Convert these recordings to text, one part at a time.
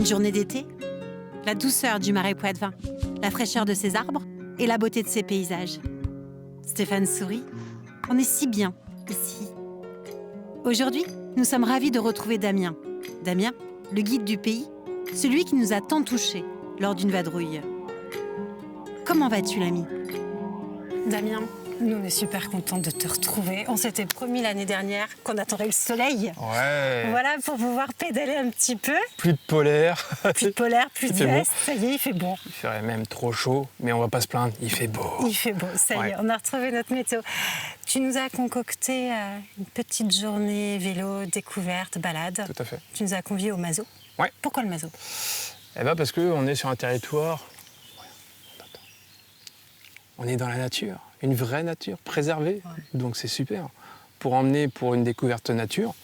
Une journée d'été, la douceur du marais poitevin, la fraîcheur de ses arbres et la beauté de ses paysages. Stéphane sourit. On est si bien ici. Aujourd'hui, nous sommes ravis de retrouver Damien. Damien, le guide du pays, celui qui nous a tant touchés lors d'une vadrouille. Comment vas-tu, l'ami? Damien, nous, on est super contents de te retrouver. On s'était promis l'année dernière qu'on attendrait le soleil. Ouais. Voilà, pour pouvoir pédaler un petit peu. Plus de polaire. Plus de polaire, plus de veste. Ça y est, il fait bon. Il ferait même trop chaud, mais on va pas se plaindre, il fait beau. Il fait beau, ça y est, on a retrouvé notre météo. Tu nous as concocté une petite journée vélo, découverte, balade. Tout à fait. Tu nous as conviés au Mazo. Ouais. Pourquoi le Mazo? Eh ben parce qu'on est sur un territoire... On est dans la nature, une vraie nature, préservée. Ouais. Donc c'est super. Pour emmener pour une découverte nature,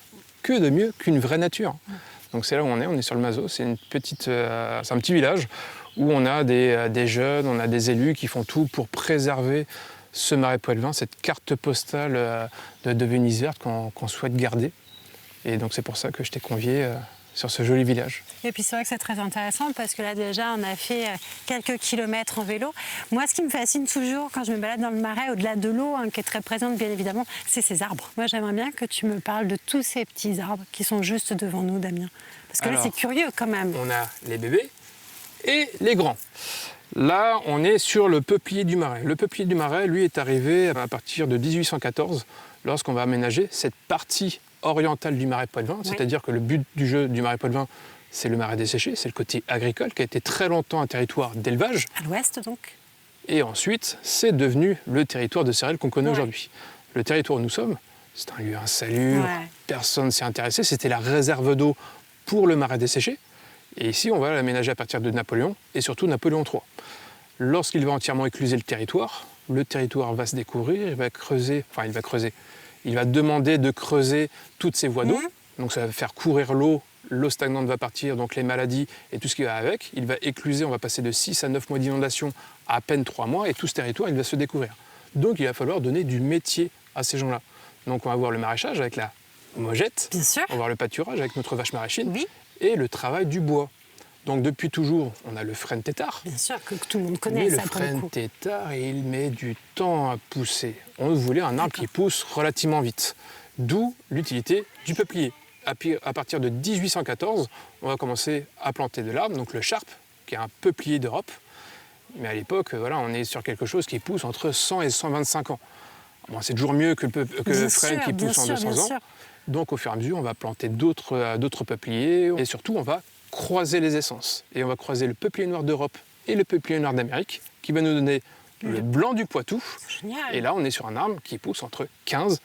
que de mieux qu'une vraie nature. Ouais. Donc c'est là où on est sur le Mazo. C'est un petit village où on a des jeunes, on a des élus qui font tout pour préserver ce marais poitevin, cette carte postale de Venise verte qu'on souhaite garder. Et donc c'est pour ça que je t'ai convié sur ce joli village. Et puis c'est vrai que c'est très intéressant parce que là déjà on a fait quelques kilomètres en vélo. Moi ce qui me fascine toujours quand je me balade dans le marais, au-delà de l'eau qui est très présente bien évidemment, c'est ces arbres. Moi j'aimerais bien que tu me parles de tous ces petits arbres qui sont juste devant nous, Damien. Parce que alors, là c'est curieux quand même. On a les bébés et les grands. Là on est sur le peuplier du marais. Le peuplier du marais lui est arrivé à partir de 1814 lorsqu'on va aménager cette partie orientale du marais poitevin, oui. C'est-à-dire que le but du jeu du marais poitevin, c'est le marais desséché, c'est le côté agricole qui a été très longtemps un territoire d'élevage. À l'ouest donc. Et ensuite, c'est devenu le territoire de céréales qu'on connaît aujourd'hui. Le territoire où nous sommes, c'est un lieu insalubre, personne ne s'y est intéressé, c'était la réserve d'eau pour le marais desséché. Et ici, on va l'aménager à partir de Napoléon et surtout Napoléon III. Lorsqu'il va entièrement écluser le territoire va se découvrir, il va demander de creuser toutes ces voies d'eau. Donc ça va faire courir l'eau stagnante va partir, donc les maladies et tout ce qui va avec. Il va écluser, on va passer de 6 à 9 mois d'inondation à peine 3 mois et tout ce territoire, il va se découvrir. Donc il va falloir donner du métier à ces gens-là. Donc on va voir le maraîchage avec la mogette, bien sûr. On va voir le pâturage avec notre vache maraîchine, oui. Et le travail du bois. Donc depuis toujours, on a le frêne tétard. Bien sûr, que tout le monde connaît. Mais ça, le frêne tétard, il met du temps à pousser. On voulait un arbre qui pousse relativement vite. D'où l'utilité du peuplier. À partir de 1814, on va commencer à planter de l'arbre, donc le charpe, qui est un peuplier d'Europe. Mais à l'époque, on est sur quelque chose qui pousse entre 100 et 125 ans. Bon, c'est toujours mieux que le frêne qui pousse en 200 ans. Sûr. Donc au fur et à mesure, on va planter d'autres peupliers. Et surtout, on va croiser les essences. Et on va croiser le peuplier noir d'Europe et le peuplier noir d'Amérique, qui va nous donner le blanc du Poitou. Et là, on est sur un arbre qui pousse entre 15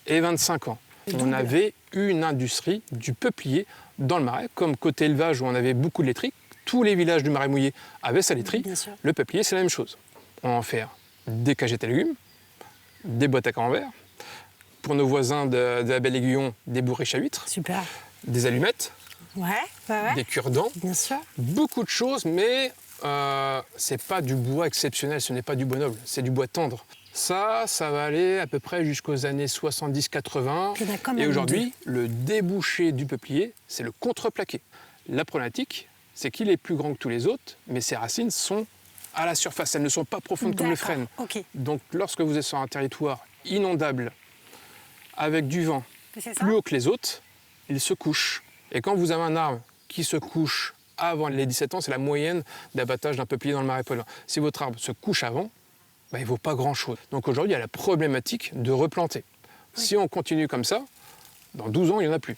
et 25 ans. On avait une industrie du peuplier dans le marais, comme côté élevage où on avait beaucoup de laiteries. Tous les villages du marais mouillé avaient sa laiterie. Le peuplier, c'est la même chose. On va en faire des cagettes à légumes, des boîtes à camembert. Pour nos voisins de la Belle Aiguillon, des bourriches à huîtres. Super. Des allumettes. Ouais. Des cure-dents. Bien sûr. Beaucoup de choses, mais c'est pas du bois exceptionnel, ce n'est pas du bois noble, c'est du bois tendre. Ça va aller à peu près jusqu'aux années 70-80. Et aujourd'hui, le débouché du peuplier, c'est le contreplaqué. La problématique, c'est qu'il est plus grand que tous les autres, mais ses racines sont à la surface, elles ne sont pas profondes comme le frêne. Okay. Donc lorsque vous êtes sur un territoire inondable, avec du vent plus haut que les autres, il se couche. Et quand vous avez un arbre qui se couche avant les 17 ans, c'est la moyenne d'abattage d'un peuplier dans le marais poitevin. Si votre arbre se couche avant, il ne vaut pas grand-chose. Donc aujourd'hui, il y a la problématique de replanter. Oui. Si on continue comme ça, dans 12 ans, il n'y en a plus.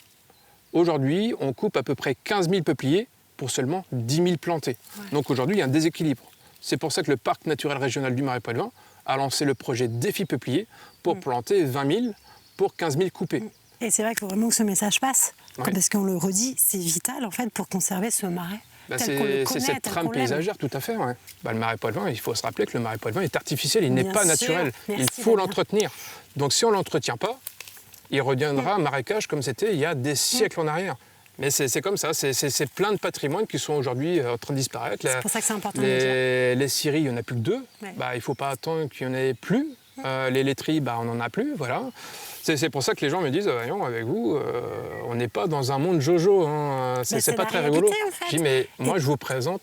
Aujourd'hui, on coupe à peu près 15 000 peupliers pour seulement 10 000 plantés. Ouais. Donc aujourd'hui, il y a un déséquilibre. C'est pour ça que le parc naturel régional du marais poitevin a lancé le projet Défi Peuplier pour planter 20 000 pour 15 000 coupés. Et c'est vrai qu'il faut vraiment que ce message passe, parce qu'on le redit, c'est vital en fait pour conserver ce marais. C'est cette trame paysagère, tout à fait. Ouais. Le marais poitevin, il faut se rappeler que le marais poitevin est artificiel, il n'est pas naturel. Il faut l'entretenir. Donc si on ne l'entretient pas, il reviendra un marécage comme c'était il y a des siècles en arrière. Mais c'est comme ça, c'est plein de patrimoines qui sont aujourd'hui en train de disparaître. C'est pour ça que c'est important de le dire. Les scieries, il n'y en a plus que 2. Ouais. Il ne faut pas attendre qu'il n'y en ait plus. Les laiteries, on n'en a plus, voilà. C'est pour ça que les gens me disent, voyons, avec vous, on n'est pas dans un monde Jojo, hein. C'est pas la très réalité, rigolo. en fait. Je dis, mais moi, je vous présente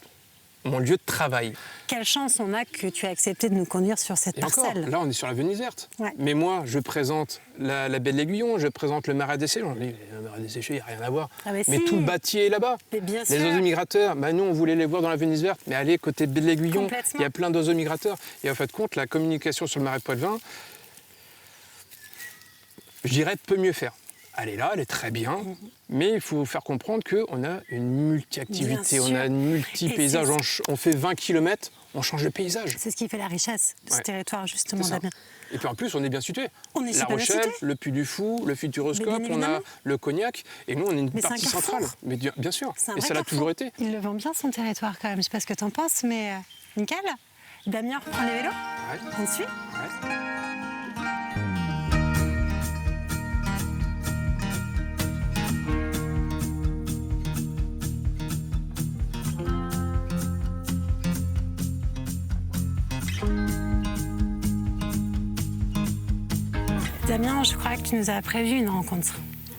mon lieu de travail. Quelle chance on a que tu as accepté de nous conduire sur cette Et encore, parcelle. là, on est sur la Venise verte. Ouais. Mais moi, je présente la baie de l'Aiguillon, je présente le marais desséché. On dit, le marais desséché, il n'y a rien à voir. Ah mais Mais si. tout le bâti est là-bas. Mais bien Les sûr. oiseaux migrateurs, nous, on voulait les voir dans la Venise verte, mais allez, côté baie de l'Aiguillon, Complètement. il y a plein d'oiseaux migrateurs. Et en fait, compte, la communication sur le marais Poitevin, je dirais, peut mieux faire. Elle est là, elle est très bien, mais il faut faire comprendre qu'on a une multi-activité, Bien on sûr. a une multi-paysage. On fait 20 km, on change de paysage. C'est ce qui fait la richesse de ce Ouais. territoire, justement, C'est ça. Damien. Et puis en plus, on est bien situé. On est La super bien Rochelle, situé. le Puy du Fou, le Futuroscope, Mais bien on a évidemment. le Cognac, et nous, on est une Mais c'est un partie carrefour. centrale. Mais bien sûr, C'est un et vrai ça l'a carrefour. toujours été. Il le vend bien, son territoire, quand même. Je sais pas ce que t'en penses, mais nickel. Damien, reprend les vélos. Ouais, On te suit. ouais. Damien, je crois que tu nous as prévu une rencontre.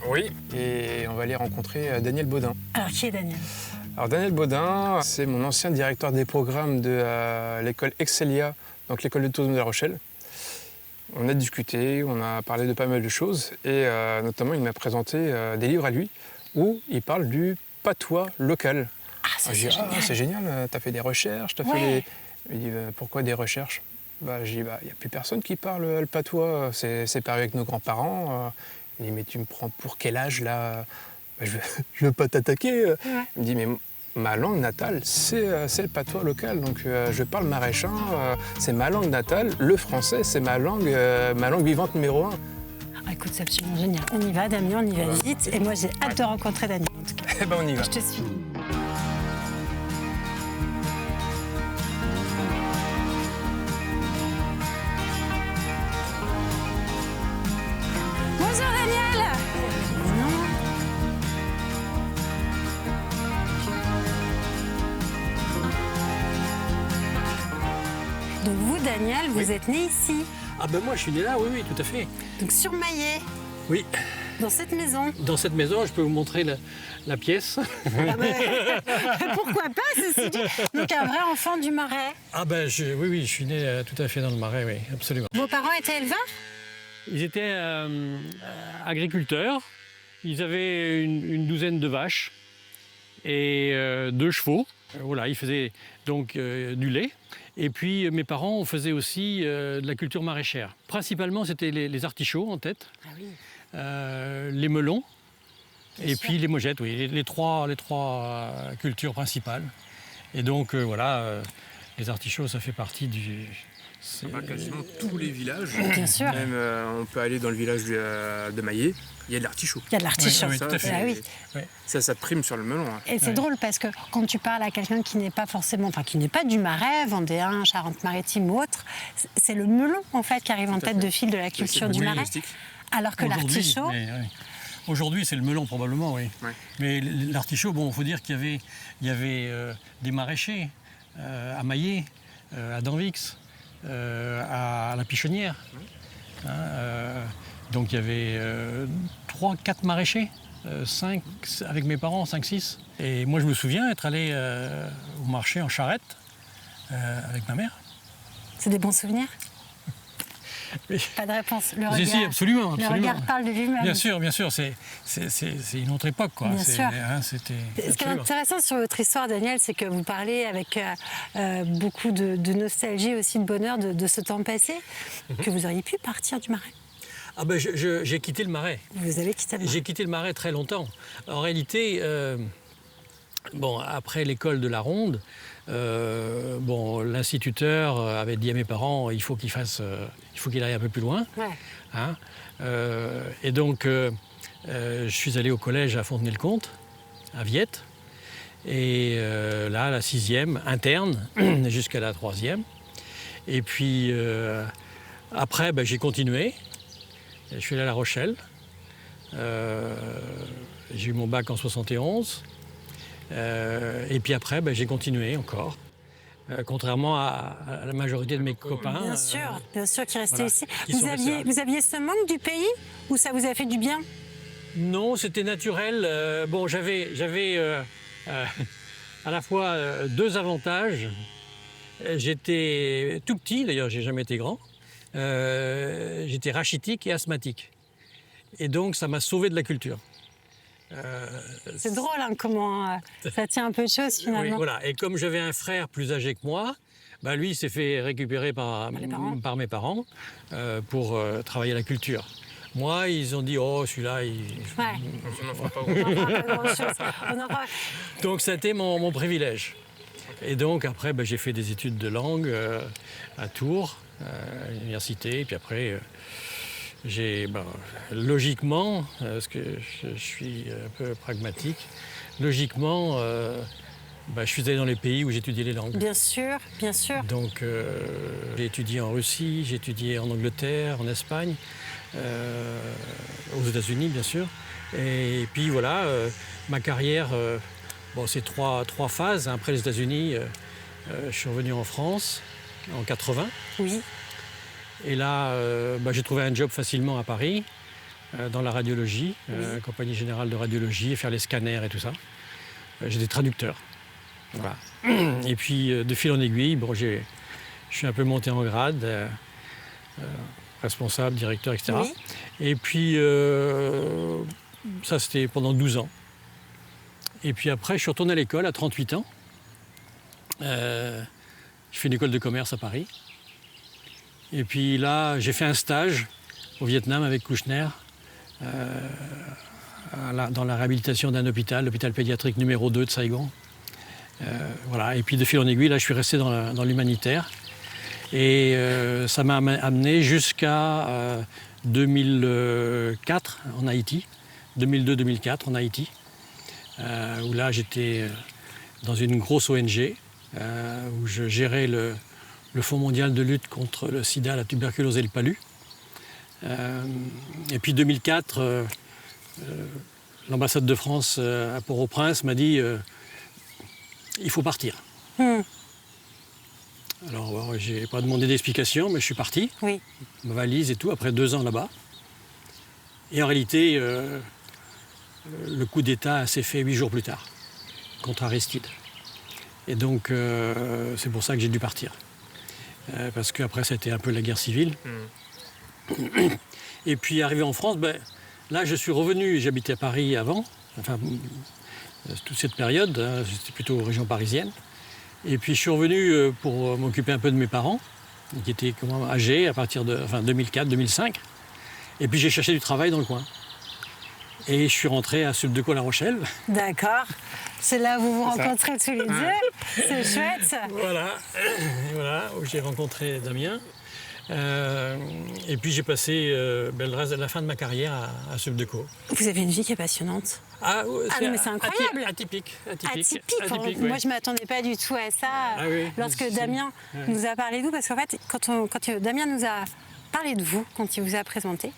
Oui, et on va aller rencontrer Daniel Baudin. Alors, qui est Daniel? Alors Daniel Baudin, c'est mon ancien directeur des programmes de l'école Excelia, donc l'école de tourisme de La Rochelle. On a discuté, on a parlé de pas mal de choses, et notamment il m'a présenté des livres à lui, où il parle du patois local. Ah, ça, J'ai c'est dit, génial. c'est génial, t'as fait des recherches, t'as Ouais. fait des... Il dit, pourquoi des recherches? J'ai dit, il n'y a plus personne qui parle le patois, c'est paru avec nos grands-parents. Il dit, mais tu me prends pour quel âge là? Je veux pas t'attaquer. Il me dit, mais ma langue natale, c'est le patois local. Donc je parle maraîchin, c'est ma langue natale. Le français, c'est ma langue vivante numéro 1. Ah, écoute, c'est absolument génial. On y va, Damien, on y va vite. Et moi, j'ai hâte de rencontrer Daniel, en tout cas. Eh ben on y va. Je te suis. Bonjour, Daniel. Non. Donc vous, Daniel, vous êtes né ici, Ah ben moi je suis né là, oui, oui, tout à fait. donc sur Maillet, Oui, dans cette maison. dans cette maison, je peux vous montrer la pièce. Ah bah, pourquoi pas, ceci dit. Donc un vrai enfant du Marais. Ah ben oui, oui, je suis né tout à fait dans le Marais, oui, absolument. Vos parents étaient éleveurs? Ils étaient agriculteurs, ils avaient une douzaine de vaches et 2 chevaux. Voilà, ils faisaient donc du lait. Et puis mes parents faisaient aussi de la culture maraîchère. Principalement, c'était les artichauts en tête, Ah oui. les melons et sûr. puis les mogettes, oui, les trois cultures principales. Et donc les artichauts, ça fait partie du... Ça va quasiment tous les villages. Bien sûr. Même on peut aller dans le village de Maillet, il y a de l'artichaut. Il y a de l'artichaut. Oui, oui, tout à fait. Ah oui. Ça prime sur le melon. Hein. Et c'est drôle parce que quand tu parles à quelqu'un qui n'est pas forcément, enfin qui n'est pas du Marais, Vendéen, Charente-Maritime ou autre, c'est le melon en fait qui arrive en tête de file de la culture du Marais. Alors que Aujourd'hui, l'artichaut, oui. Aujourd'hui, c'est le melon probablement, oui. Ouais. Mais l'artichaut, bon, il faut dire qu'il y avait des maraîchers à Maillet, à Danvix, à la Pichonnière. Donc il y avait 3-4 maraîchers, 5 avec mes parents, 5-6. Et moi, je me souviens être allé au marché en charrette avec ma mère. c'est des bons souvenirs. Oui. Pas de réponse. Le Si, regard, absolument, le absolument. regard parle de lui-même. Bien sûr, c'est une autre époque, quoi. Bien sûr. C'était Ce qui est absolument. intéressant sur votre histoire, Daniel, c'est que vous parlez avec beaucoup de nostalgie, aussi de bonheur de ce temps passé, que vous auriez pu partir du Marais. Ah ben, j'ai quitté le Marais. Vous avez quitté le Marais. J'ai quitté le Marais très longtemps. En réalité, après l'école de la Ronde, l'instituteur avait dit à mes parents il faut qu'il aille un peu plus loin. Ouais. Hein. Et donc, je suis allé au collège à Fontenay-le-Comte, à Viette. Et là, la 6e, interne, jusqu'à la 3e. Et puis, après, j'ai continué. Je suis allé à La Rochelle. J'ai eu mon bac en 71. Et puis après, j'ai continué encore. contrairement à la majorité de mes copains. Bien sûr, qui restaient voilà, ici. qui sont restés là. Vous aviez ce manque du pays ou ça vous a fait du bien? Non, c'était naturel. Bon, j'avais à la fois deux avantages. J'étais tout petit, d'ailleurs, j'ai jamais été grand. J'étais rachitique et asthmatique. Et donc, ça m'a sauvé de la culture. C'est drôle hein, comment ça tient un peu de choses Oui, finalement. voilà. Et comme j'avais un frère plus âgé que moi, bah, lui, il s'est fait récupérer par mes parents pour travailler la culture. Moi, ils ont dit, oh, celui-là, Ouais. On n'en fera pas On n'en fera pas grand-chose. On en fera- Donc, ça a été mon privilège. Et donc, après, j'ai fait des études de langue à Tours, à l'université. Et puis après, logiquement, parce que je suis un peu pragmatique, logiquement, je suis allé dans les pays où j'étudiais les langues. Bien sûr, bien sûr. Donc, j'ai étudié en Russie, j'ai étudié en Angleterre, en Espagne, aux États-Unis, bien sûr. Et puis voilà, ma carrière, c'est trois phases. Après les États-Unis, je suis revenu en France en 80. Oui. Et là, j'ai trouvé un job facilement à Paris, dans la radiologie, compagnie générale de radiologie, faire les scanners et tout ça. J'étais traducteur. Voilà. Et puis, de fil en aiguille, je suis un peu monté en grade, responsable, directeur, etc. Oui. Et puis, ça, c'était pendant 12 ans. Et puis après, je suis retourné à l'école à 38 ans. Je fais une école de commerce à Paris. Et puis là, j'ai fait un stage au Vietnam avec Kouchner, dans la réhabilitation d'un hôpital, l'hôpital pédiatrique numéro 2 de Saigon. Voilà. Et puis de fil en aiguille, là, je suis resté dans l'humanitaire. Et ça m'a amené jusqu'à 2004 en Haïti, 2002-2004 en Haïti, où là, j'étais dans une grosse ONG, où je gérais le Fonds mondial de lutte contre le sida, la tuberculose et le palu. Et puis 2004, l'ambassade de France à Port-au-Prince m'a dit il faut partir. Alors, j'ai pas demandé d'explication, mais je suis parti. Oui. Ma valise et tout, après 2 ans là-bas. Et en réalité, le coup d'État s'est fait 8 jours plus tard, contre Aristide. Et donc, c'est pour ça que j'ai dû partir. Parce qu'après, ça a été un peu la guerre civile. Et puis, arrivé en France, là, je suis revenu. J'habitais à Paris avant, enfin, toute cette période, hein, j'étais plutôt aux régions parisiennes. Et puis, je suis revenu pour m'occuper un peu de mes parents, qui étaient quand même âgés à partir de 2004-2005. Et puis, j'ai cherché du travail dans le coin. Et je suis rentré à Subdeco La Rochelle. D'accord. C'est là où vous vous rencontrez tous les deux. C'est chouette ça. Voilà, où j'ai rencontré Damien. Et puis j'ai passé le reste de la fin de ma carrière à Subdeco. Vous avez une vie qui est passionnante. Ah non, mais c'est incroyable. Atypique. Atypique. Oui. Moi, je ne m'attendais pas du tout à ça lorsque Damien nous a parlé de vous. Parce qu'en fait, quand Damien nous a parlé de vous, quand il vous a présenté,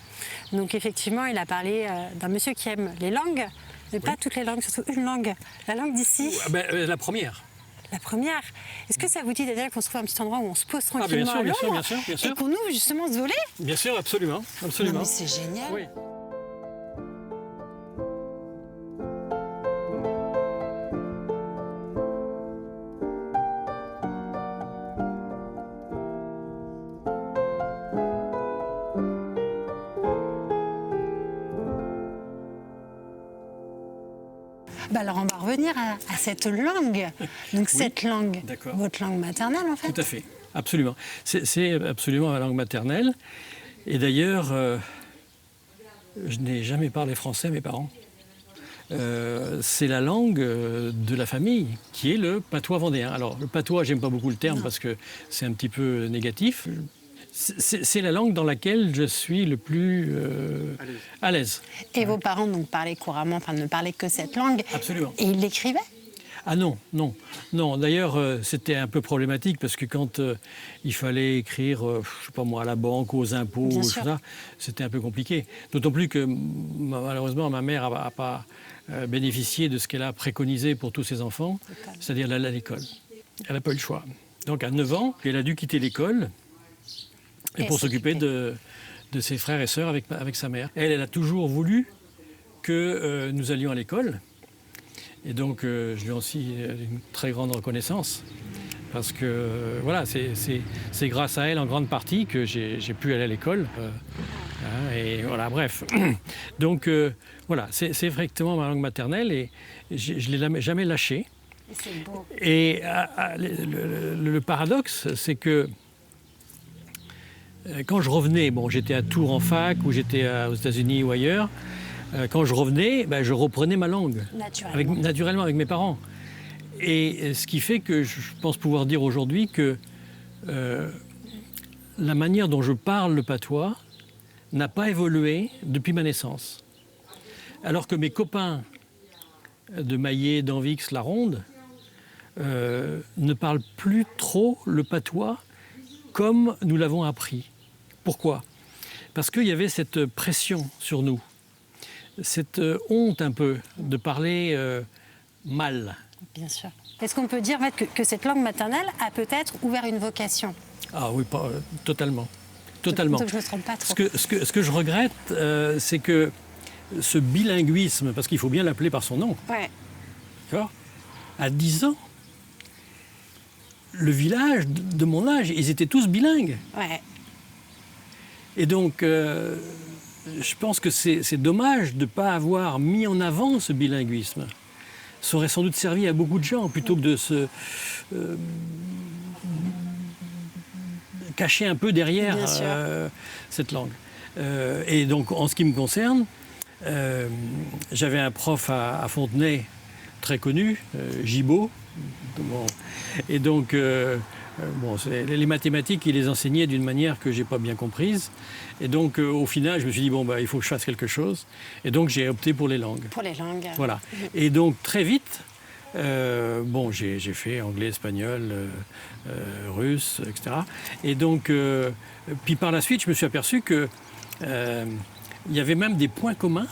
donc effectivement, il a parlé d'un monsieur qui aime les langues, mais pas toutes les langues, surtout une langue, la langue d'ici. La première. La première. Est-ce que ça vous dit, Daniel, qu'on se trouve un petit endroit où on se pose tranquillement à l'ombre bien sûr. et qu'on ouvre justement ce volet? Bien sûr, absolument. Non, mais c'est génial. Oui. Alors on va revenir à cette langue. Donc cette langue, d'accord. votre langue maternelle en fait. Tout à fait, absolument. C'est absolument ma langue maternelle. Et d'ailleurs, je n'ai jamais parlé français à mes parents. C'est la langue de la famille, qui est le patois vendéen. Alors le patois, j'aime pas beaucoup le terme parce que c'est un petit peu négatif. C'est la langue dans laquelle je suis le plus à l'aise. Et vos parents donc parlaient couramment, enfin ne parlaient que cette langue. Absolument. Et ils l'écrivaient? Ah non. D'ailleurs, c'était un peu problématique parce que quand il fallait écrire, je sais pas moi, à la banque, aux impôts, tout ça, c'était un peu compliqué. D'autant plus que malheureusement, ma mère n'a pas bénéficié de ce qu'elle a préconisé pour tous ses enfants, c'est-à-dire l'aller à l'école. Elle n'a pas eu le choix. Donc à 9 ans, elle a dû quitter l'école et pour s'occuper de ses frères et sœurs avec sa mère. Elle a toujours voulu que nous allions à l'école. Et donc je lui en suis une très grande reconnaissance. Parce que voilà, c'est grâce à elle en grande partie que j'ai pu aller à l'école. Et voilà, bref. Donc voilà, c'est effectivement ma langue maternelle et je ne l'ai jamais lâchée. C'est beau. Et le paradoxe, c'est que quand je revenais, bon, j'étais à Tours en fac ou j'étais aux États-Unis ou ailleurs, quand je revenais, je reprenais ma langue. Naturellement, avec mes parents. Et ce qui fait que je pense pouvoir dire aujourd'hui que la manière dont je parle le patois n'a pas évolué depuis ma naissance. Alors que mes copains de Maillé, d'Anvix, La Ronde ne parlent plus trop le patois comme nous l'avons appris. Pourquoi ? Parce qu'il y avait cette pression sur nous, cette honte un peu de parler mal. Bien sûr. Est-ce qu'on peut dire en fait, que cette langue maternelle a peut-être ouvert une vocation ? Ah oui, totalement. Totalement. Donc je ne me trompe pas trop. Ce que je regrette, c'est que ce bilinguisme, parce qu'il faut bien l'appeler par son nom, Ouais. d'accord ? À 10 ans, le village de mon âge, ils étaient tous bilingues. Ouais. Et donc, je pense que c'est dommage de ne pas avoir mis en avant ce bilinguisme. Ça aurait sans doute servi à beaucoup de gens, plutôt que de se cacher un peu derrière cette langue. Et donc, en ce qui me concerne, j'avais un prof à Fontenay, très connu, Gibaud. Bon. Et donc, les mathématiques, il les enseignait d'une manière que je n'ai pas bien comprise. Et donc, au final, je me suis dit, il faut que je fasse quelque chose. Et donc, j'ai opté pour les langues. Pour les langues. Voilà. Et donc, très vite, j'ai fait anglais, espagnol, russe, etc. Et donc, puis par la suite, je me suis aperçu qu'il y avait même des points communs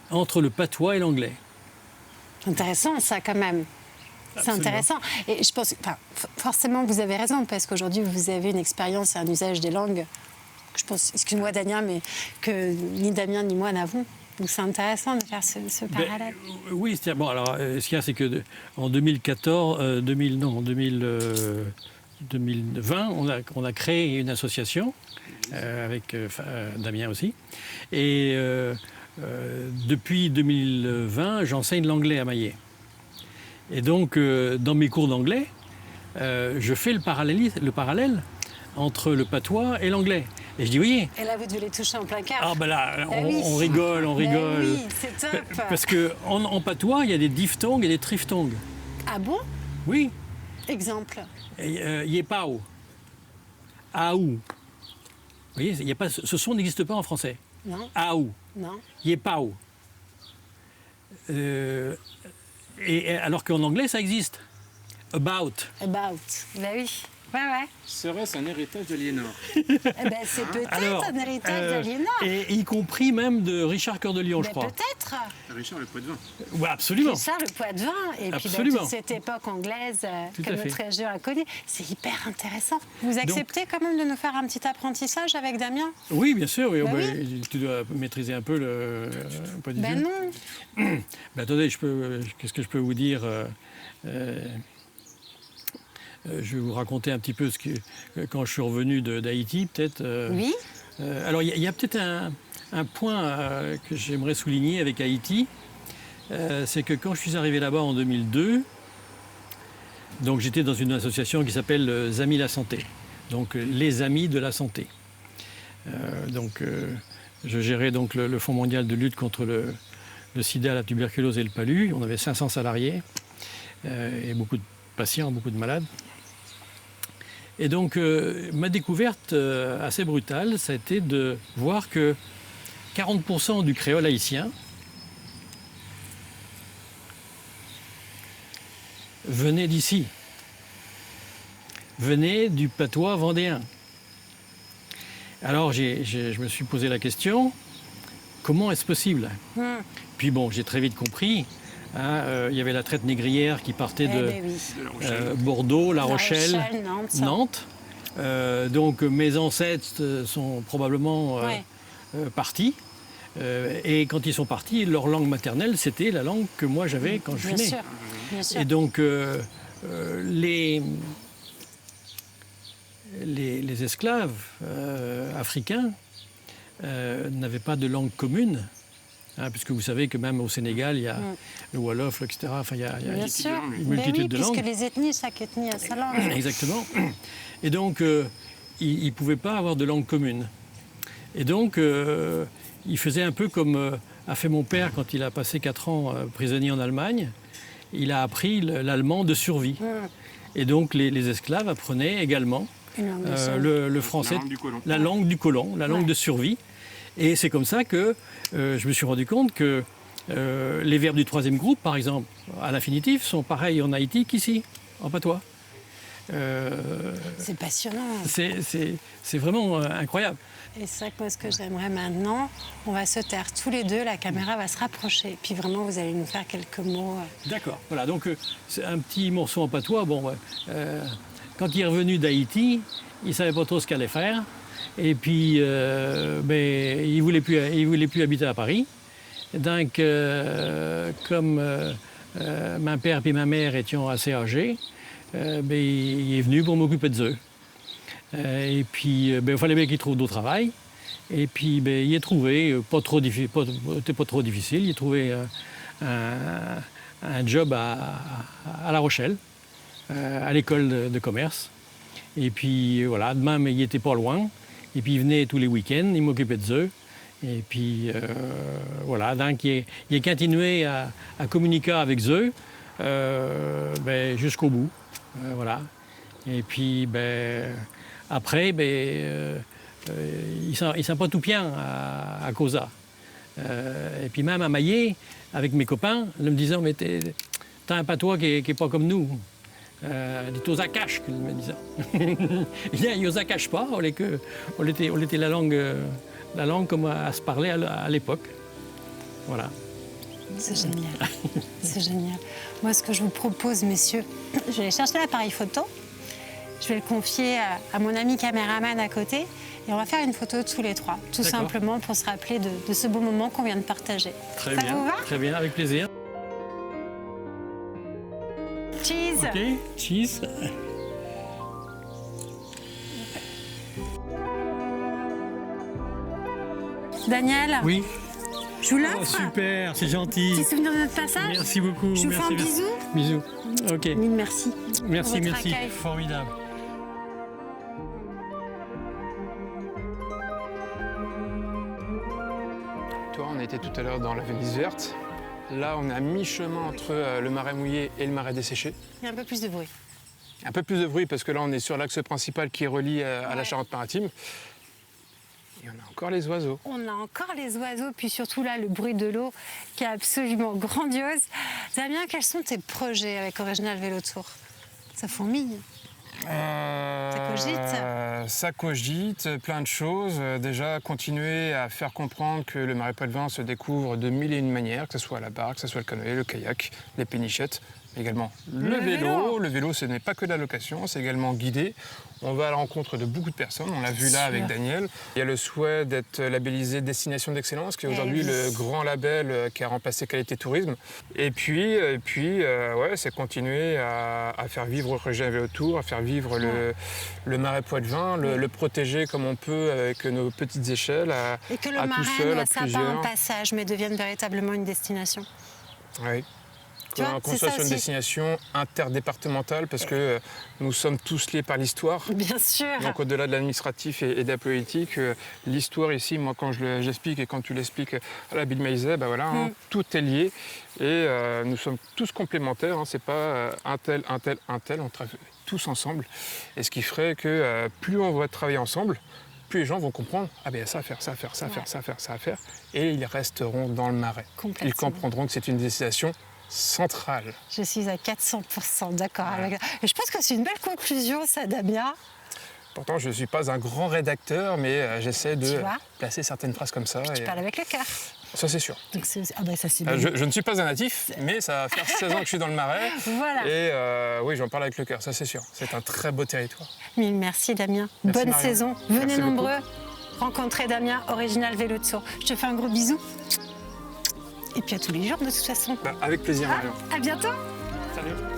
entre le patois et l'anglais. Intéressant, ça, quand même. C'est intéressant. Et je pense, forcément, vous avez raison, parce qu'aujourd'hui, vous avez une expérience et un usage des langues, que je pense, excuse-moi Damien, mais que ni Damien ni moi n'avons. Donc c'est intéressant de faire ce parallèle. Oui, c'est-à-dire, bon, alors, ce qu'il y a, c'est qu'en 2020, on a créé une association, avec Damien aussi. Et depuis 2020, j'enseigne l'anglais à Maillé. Et donc, dans mes cours d'anglais, je fais le parallèle entre le patois et l'anglais. Et je dis oui. Et là, vous devez les toucher en plein cœur. Ah ben là, on rigole. Oui, c'est top. Parce qu'en patois, il y a des diphtongues et des triphtongues. Ah bon ? Oui. Exemple. Yepao. Aou. Vous voyez, ce son n'existe pas en français. Non. Aou. Non. Yepao. Et alors qu'en anglais, ça existe. About. About. Ben oui. Ouais. Serait-ce un héritage d'Aliénor? C'est peut-être un héritage d'Aliénor. Et y compris même de Richard Cœur de Lion, je crois. Peut-être. Richard le Poitevin. Oui, absolument. Richard le Poitevin. Et Absolument. puis toute cette époque anglaise Tout que à fait. notre région a connue. C'est hyper intéressant. Vous acceptez quand même de nous faire un petit apprentissage avec Damien? Oui, bien sûr. Oui. oui. Tu dois maîtriser un peu le pas du tout. Non. Attendez, qu'est-ce que je peux vous dire je vais vous raconter un petit peu quand je suis revenu d'Haïti, peut-être. Oui. Alors, il y a peut-être un point que j'aimerais souligner avec Haïti. C'est que quand je suis arrivé là-bas en 2002, donc j'étais dans une association qui s'appelle Amis la Santé, donc les Amis de la Santé. Je gérais donc le Fonds mondial de lutte contre le sida, la tuberculose et le palu. On avait 500 salariés et beaucoup de patients, beaucoup de malades. Et donc, ma découverte assez brutale, ça a été de voir que 40% du créole haïtien venait d'ici, venait du patois vendéen. Alors, je me suis posé la question, comment est-ce possible? Puis bon, j'ai très vite compris hein, il y avait la traite négrière qui partait de ben oui. Bordeaux, La Rochelle, Nantes. Donc mes ancêtres sont probablement Ouais. partis. Et quand ils sont partis, leur langue maternelle, c'était la langue que moi j'avais quand je suis Bien né. sûr, bien sûr. Et donc les esclaves africains n'avaient pas de langue commune. Hein, puisque vous savez que même au Sénégal, il y a le Wolof, etc. Enfin, il y a Bien sûr. une multitude de langues. Puisque les ethnies, chaque ethnie a sa langue. Exactement. Et donc, ils ne pouvaient pas avoir de langue commune. Et donc, ils faisaient un peu comme a fait mon père quand il a passé 4 ans prisonnier en Allemagne. Il a appris l'allemand de survie. Et donc, les esclaves apprenaient également le français, la langue du colon, la langue de survie. Et c'est comme ça que je me suis rendu compte que les verbes du 3e groupe, par exemple, à l'infinitif, sont pareils en Haïti qu'ici, en patois. C'est passionnant. C'est vraiment incroyable. Et c'est vrai que moi, ce que j'aimerais maintenant, on va se taire tous les deux, la caméra va se rapprocher. Puis vraiment, vous allez nous faire quelques mots. D'accord. Voilà, donc c'est un petit morceau en patois. Bon, quand il est revenu d'Haïti, il ne savait pas trop ce qu'il allait faire. Et puis, il voulait plus habiter à Paris. Donc, comme mon père et ma mère étaient assez âgés, il est venu pour m'occuper de eux. Et puis, il fallait bien qu'il trouve d'autres travail. Et puis, il a trouvé, c'était pas trop difficile, il a trouvé un job à La Rochelle, à l'école de commerce. Et puis, voilà, demain, il n'était pas loin. Et puis, il venait tous les week-ends, il m'occupait de eux. Et puis, voilà, donc il a continué à communiquer avec eux jusqu'au bout. Voilà. Et puis, après, il ne sent pas tout bien à Cosa. Et puis même à Maillé, avec mes copains, ils me disaient, mais t'as un patois qui n'est pas comme nous. Dit aux Akash, qu'ils me disaient. Ils ne cache pas, on était la langue comme à se parler à l'époque. Voilà. C'est génial. C'est génial. Moi, ce que je vous propose, messieurs, je vais aller chercher l'appareil photo. Je vais le confier à mon ami caméraman à côté. Et on va faire une photo tous les trois, tout simplement pour se rappeler de ce beau moment qu'on vient de partager. Très Ça bien, vous va? très bien, avec plaisir. Cheese. Ok, cheese. Daniel, Oui. je vous Oh, l'offre. super, c'est gentil. Petit souvenir de notre passage. Merci beaucoup. Je vous fais un merci. bisou. Bisous. Ok. Mille merci. Merci, votre merci. accueil. Formidable. Toi, on était tout à l'heure dans la Venise verte. Là, on est à mi-chemin entre le marais mouillé et le marais desséché. Il y a un peu plus de bruit. Un peu plus de bruit parce que là, on est sur l'axe principal qui relie à la Charente-Maritime. Et on a encore les oiseaux. On a encore les oiseaux, puis surtout là, le bruit de l'eau qui est absolument grandiose. Damien, quels sont tes projets avec Original Vélo Tour? Ça fourmille. Ça cogite, plein de choses. Déjà, continuer à faire comprendre que le marais poitevin se découvre de mille et une manières, que ce soit la barque, que ce soit le canoë, le kayak, les pénichettes, mais également le vélo. Le vélo, ce n'est pas que de la location, c'est également guidé. On va à la rencontre de beaucoup de personnes, on l'a vu là avec Daniel. Il y a le souhait d'être labellisé Destination d'Excellence, qui est aujourd'hui le grand label qui a remplacé Qualité Tourisme. Et puis c'est continuer à faire vivre Original Vélo Tour, à faire vivre le marais poitevin, le protéger comme on peut avec nos petites échelles, Et que le à marais tout seul, ne à soit pas un plusieurs. passage, mais devienne véritablement une destination. Oui. Tu vois, Qu'on c'est soit ça sur une aussi. destination interdépartementale parce que nous sommes tous liés par l'histoire. Bien sûr. Donc au-delà de l'administratif et de la politique, l'histoire ici, moi quand j'explique et quand tu l'expliques à la Bill Maizet, tout est lié et nous sommes tous complémentaires. Hein, c'est pas un tel, on travaille tous ensemble. Et ce qui ferait que plus on va travailler ensemble, plus les gens vont comprendre, ça à faire, ça à faire, ça à faire, ça à faire, ça à faire, et ils resteront dans le marais. Complètement. Ils comprendront que c'est une destination centrale. Je suis à 400% d'accord avec ça. Et je pense que c'est une belle conclusion, ça, Damien. Pourtant, je ne suis pas un grand rédacteur, mais j'essaie de Tu vois, placer certaines phrases comme ça. tu et, parles avec le cœur. Ça c'est sûr. Donc ah bah ça c'est bien. Je ne suis pas un natif, mais ça va faire 16 ans que je suis dans le Marais. Voilà. Et oui, j'en parle avec le cœur, ça c'est sûr. C'est un très beau territoire. Mille merci Damien. Merci, Bonne Marion. saison. Merci Venez beaucoup. nombreux rencontrer Damien, Original Vélo de Sceaux. Je te fais un gros bisou. Et puis à tous les jours de toute façon. Avec plaisir, Marion. À bientôt. Salut.